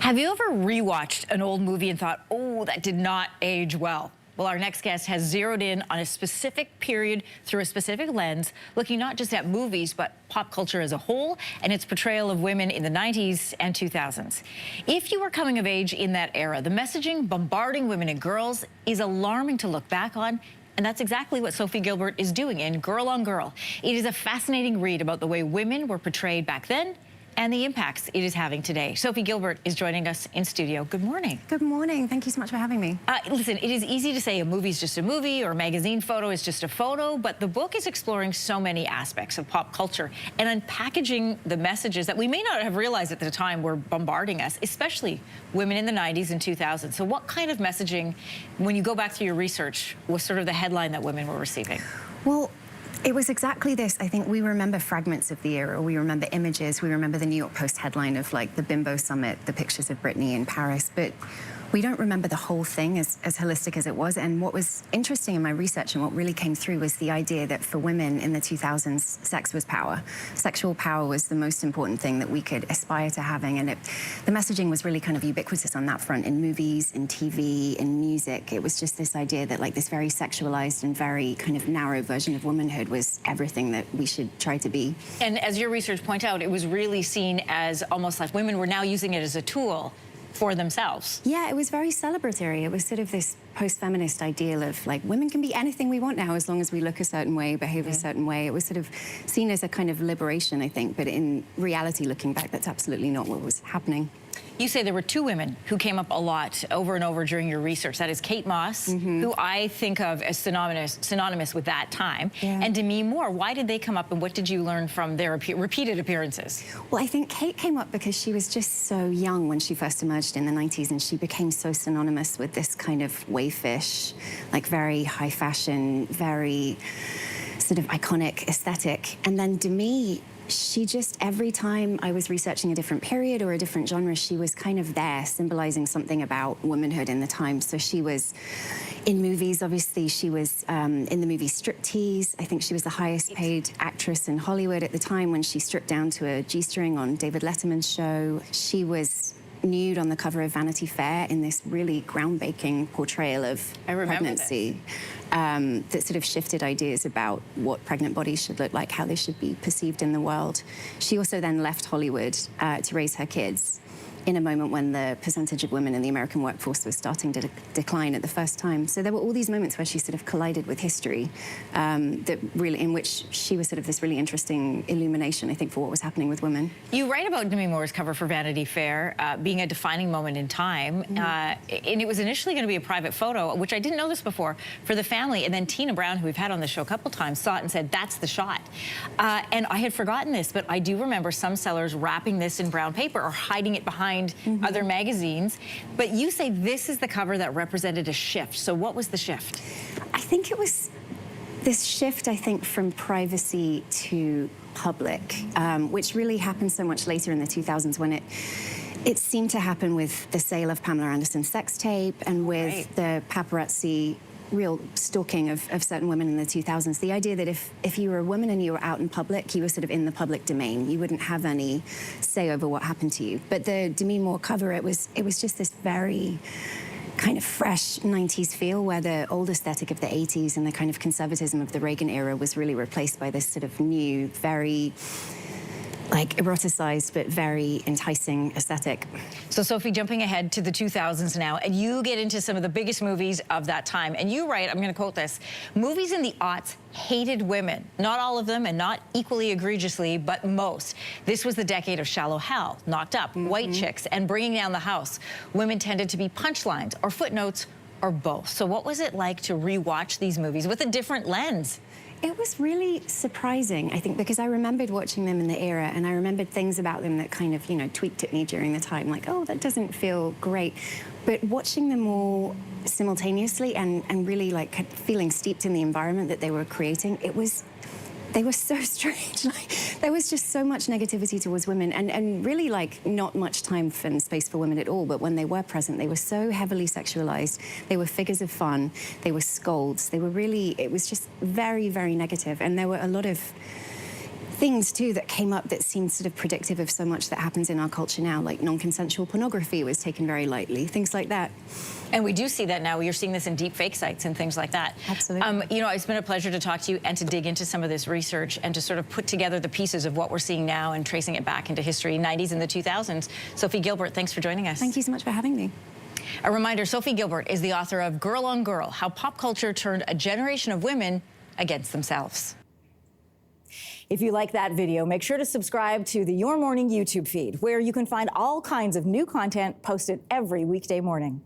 Have you ever rewatched an old movie and thought, oh, that did not age well? Well, our next guest has zeroed in on a specific period through a specific lens, looking not just at movies, but pop culture as a whole and its portrayal of women in the 90s and 2000s. If you were coming of age in that era, the messaging bombarding women and girls is alarming to look back on. And that's exactly what Sophie Gilbert is doing in Girl on Girl. It is a fascinating read about the way women were portrayed back then and the impacts it is having today. Sophie Gilbert is joining us in studio. Good morning. Good morning. Thank you so much for having me. Listen, it is easy to say a movie's just a movie or a magazine photo is just a photo, but the book is exploring so many aspects of pop culture and unpackaging the messages that we may not have realized at the time were bombarding us, especially women in the 90s and 2000s. So what kind of messaging, when you go back through your research, was sort of the headline that women were receiving? Well, it was exactly this. I think we remember fragments of the era. We remember images. We remember the New York Post headline of like the bimbo summit, the pictures of Britney in Paris. But we don't remember the whole thing as holistic as it was. And what was interesting in my research and what really came through was the idea that for women in the 2000s, sex was power. Sexual power was the most important thing that we could aspire to having. And the messaging was really kind of ubiquitous on that front in movies, in TV, in music. It was just this idea that like this very sexualized and very kind of narrow version of womanhood was everything that we should try to be. And as your research points out, it was really seen as almost like women were now using it as a tool for themselves. Yeah, it was very celebratory. It was sort of this post-feminist ideal of like women can be anything we want now as long as we look a certain way, behave a certain way. It was sort of seen as a kind of liberation, I think, but in reality, looking back, that's absolutely not what was happening. You say there were two women who came up a lot over and over during your research. That is Kate Moss, who I think of as synonymous with that time, and Demi Moore. Why did they come up, and what did you learn from their repeated appearances? Well, I think Kate came up because she was just so young when she first emerged in the 90s, and she became so synonymous with this kind of wayfish, like very high fashion, very sort of iconic aesthetic. And then Demi, she just, every time I was researching a different period or a different genre, she was kind of there, symbolizing something about womanhood in the time. So she was in movies, obviously. She was in the movie Striptease. I think she was the highest paid actress in Hollywood at the time when she stripped down to a G-string on David Letterman's show. She was nude on the cover of Vanity Fair in this really groundbreaking portrayal of pregnancy that sort of shifted ideas about what pregnant bodies should look like, how they should be perceived in the world. She also then left Hollywood to raise her kids in a moment when the percentage of women in the American workforce was starting to decline at the first time. So there were all these moments where she sort of collided with history that really, in which she was sort of this really interesting illumination, I think, for what was happening with women. You write about Demi Moore's cover for Vanity Fair being a defining moment in time, and it was initially going to be a private photo, which I didn't know this before, for the family, and then Tina Brown, who we've had on the show a couple times, saw it and said, that's the shot. And I had forgotten this, but I do remember some sellers wrapping this in brown paper or hiding it behind other magazines. But you say this is the cover that represented a shift. So what was the shift? I think it was this shift, I think, from privacy to public, which really happened so much later in the 2000s when it seemed to happen with the sale of Pamela Anderson's sex tape and with the paparazzi real stalking of certain women in the 2000s. The idea that if you were a woman and you were out in public, you were sort of in the public domain. You wouldn't have any say over what happened to you. But the Demi Moore cover, it was just this very kind of fresh 90s feel where the old aesthetic of the 80s and the kind of conservatism of the Reagan era was really replaced by this sort of new, very like eroticized but very enticing aesthetic. So Sophie, jumping ahead to the 2000s now, and you get into some of the biggest movies of that time, and you write, I'm going to quote this, movies in the aughts hated women. Not all of them and not equally egregiously, but most. This was the decade of Shallow Hal, Knocked Up, White Chicks, and Bringing Down the House. Women tended to be punchlines or footnotes or both. So what was it like to rewatch these movies with a different lens? It was really surprising, I think, because I remembered watching them in the era, and I remembered things about them that kind of, you know, tweaked at me during the time, like, oh, that doesn't feel great. But watching them all simultaneously and really, like, feeling steeped in the environment that they were creating, they were so strange. Like, there was just so much negativity towards women and really like not much time and space for women at all. But when they were present, they were so heavily sexualized. They were figures of fun. They were scolds. They were really, it was just very, very negative. And there were a lot of things too that came up that seemed sort of predictive of so much that happens in our culture now, like non-consensual pornography was taken very lightly, things like that. And we do see that now. You're seeing this in deep fake sites and things like that. Absolutely. You know, it's been a pleasure to talk to you and to dig into some of this research and to sort of put together the pieces of what we're seeing now and tracing it back into history, 90s and the 2000s. Sophie Gilbert, thanks for joining us. Thank you so much for having me. A reminder, Sophie Gilbert is the author of Girl on Girl, How Pop Culture Turned a Generation of Women Against Themselves. If you like that video, make sure to subscribe to the Your Morning YouTube feed, where you can find all kinds of new content posted every weekday morning.